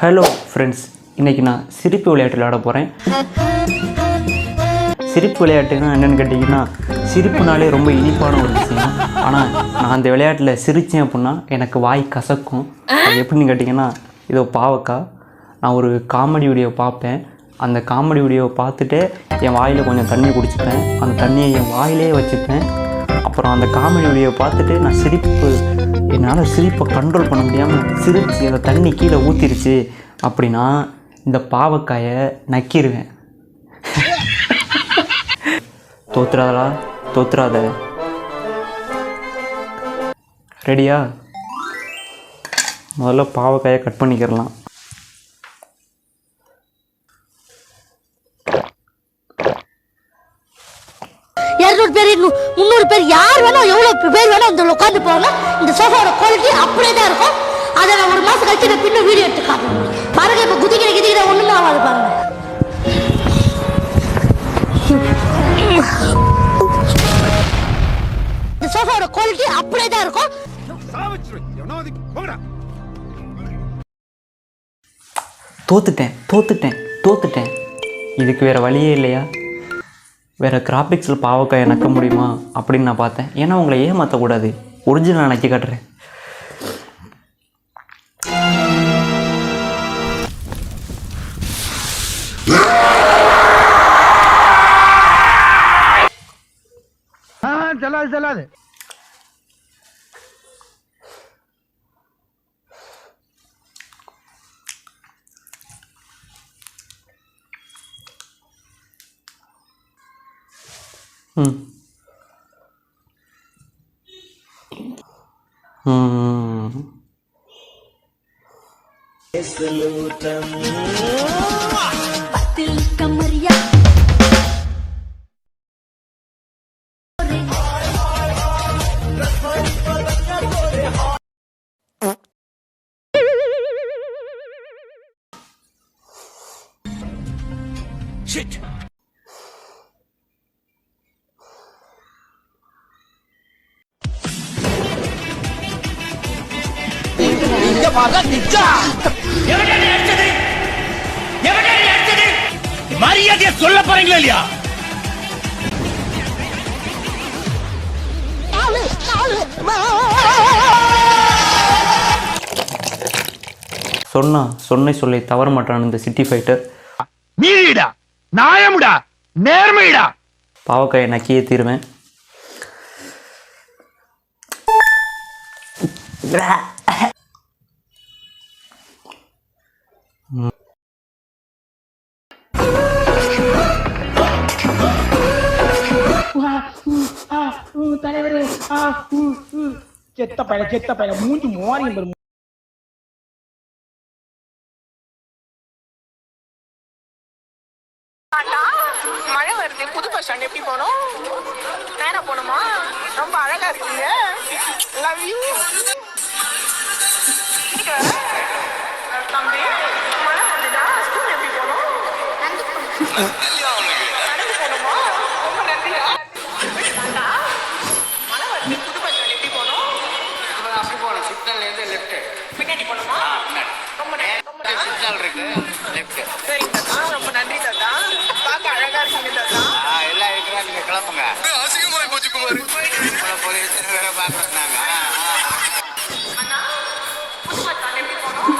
Hello friends, இன்றைக்கி நான் சிரிப்பு விளையாட்டு விளையாட போகிறேன். சிரிப்பு விளையாட்டுன்னா என்னென்னு கேட்டிங்கன்னா, சிரிப்புனாலே ரொம்ப இனிப்பான ஒரு விஷயம். ஆனால் நான் அந்த விளையாட்டில் சிரித்தேன் அப்படின்னா எனக்கு வாய் கசக்கும். அது எப்படின்னு கேட்டிங்கன்னா, இதோ பாவக்காய். நான் ஒரு காமெடி வீடியோ பார்ப்பேன். அந்த காமெடி வீடியோவை பார்த்துட்டு என் வாயில் கொஞ்சம் தண்ணி குடிச்சிப்பேன். அந்த தண்ணியை என் வாயிலே வச்சுப்பேன். அப்புறம் அந்த காமெடி வீடியோவை பார்த்துட்டு நான் என்னால் சிரிப்பை கண்ட்ரோல் பண்ண முடியாமல் சிரித்து அந்த தண்ணி கீழே ஊற்றிருச்சு அப்படின்னா இந்த பாவக்காயை நக்கிடுவேன். தோத்துறாத. ரெடியா? முதல்ல பாவக்காயை கட் பண்ணிக்கிறலாம். பேர் 300 பேர் யார் வேணும் எவ்வளவு பேர் வேணும் அந்த உட்காந்து போகலாம். இந்த சோஃபாவோட குவாலிட்டி அப்படியே தான் இருக்கும். அதை நான் ஒரு மாசம் கழிச்சு நான் பின்னும் வீடியோ எடுத்து காட்டுறேன் பாருங்க. இப்ப குதிக்கிற ஒண்ணுமே ஆகாது பாருங்க. இந்த சோஃபாவோட குவாலிட்டி அப்படியே தான் இருக்கும். தோத்துட்டேன். இதுக்கு வேற வழியே இல்லையா? வேறு கிராஃபிக்ஸில் பாவக்காயை நக்க முடியுமா அப்படின்னு நான் பார்த்தேன். ஏன்னா உங்களை ஏமாற்றக்கூடாது. ஒரிஜினல் நக்கி காட்டுறேன். செல்லாது Shit! மரியாதையை சொல்ல போறீங்களா இல்லையா? சொன்னை சொல்லை தவற மாட்டான் இந்த சிட்டி ஃபைட்டர். நீடா நாயமுடா நேர்மைடா. பாவக்காயை நக்கியே தீருவேன். தலைவரே செத்த பையல மூஞ்சி மோரியம். மழை வருது, புது பஸ் ஸ்டாண்ட் எப்படி போனோம்? நேரா போனோமா? ரொம்ப அழகா இருக்கீங்க. லவ் யூ தம்பி. மழை வருதுடா, ஸ்கூல் எப்படி போனோம்? நடந்து போனோமா? ரொம்ப நன்றியா. மழை வருது, புது பஸ் ஸ்டாண்ட் எப்படி போனோம்? அப்படி போகணும். சிக்னல்ல இருந்து லெஃப்ட். பின்னாடி போனோமா? ரொம்ப சிக்னல் இருக்கு லெஃப்ட். சரிங்க தாத்தா, ரொம்ப நன்றி தாத்தா. பார்க்க அழகா இருக்கீங்க தாத்தா. எல்லாம் இருக்கிறா, நீங்க கிளம்புங்க. அசிங்கமாய் போச்சு குமார். போலீஸ் வேற பாக்குறாங்க. அண்ணா, புது பஸ் ஸ்டாண்ட் எப்படி போனோம்?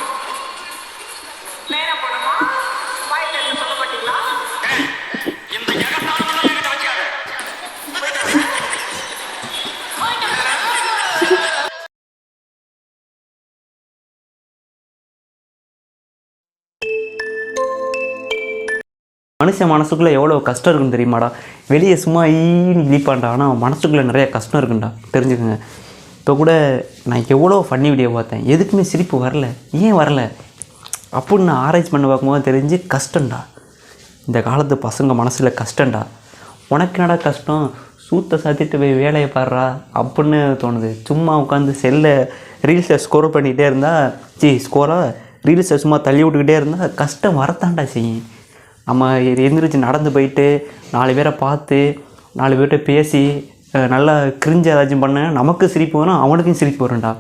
நேரா போனோமா? வாயில இருந்து சொல்ல மாட்டீங்களா? இந்த எகத்தாளம் என்கிட்ட வச்சுக்காத. மனுஷன் மனசுக்குள்ளே எவ்வளோ கஷ்டம் இருக்குன்னு தெரியுமாடா? வெளியே சும்மா ஈன்னு இழிப்பான்டா, ஆனால் மனசுக்குள்ளே நிறைய கஷ்டம் இருக்குண்டா, தெரிஞ்சுக்கோங்க. இப்போ கூட நான் எவ்வளோ ஃபன்னி வீடியோ பார்த்தேன், எதுக்குமே சிரிப்பு வரல. ஏன் வரல அப்படின்னு நான் ஆராய்ச்சி பண்ணி பார்க்கும்போது தெரிஞ்சு கஷ்டம்டா. இந்த காலத்து பசங்க மனசில் கஷ்டம்டா. உனக்கு என்னடா கஷ்டம்? சூத்தை சாத்திட்டு போய் வேலையை பாடுறா அப்படின்னு தோணுது. சும்மா உட்காந்து ரீல்ஸை ஸ்கோர் பண்ணிக்கிட்டே இருந்தால் ரீல்ஸை சும்மா தள்ளி விட்டுக்கிட்டே இருந்தால் கஷ்டம் வரத்தாண்டா செய்யும். நம்ம எந்திரிச்சு நடந்து போயிட்டு 4 பேரை பார்த்து 4 பேர்கிட்ட பேசி நல்லா கிரிஞ்சு ஏதாச்சும் பண்ண நமக்கு சிரிப்பு வரும், அவனுக்கும் சிரிப்பு வரும்டா.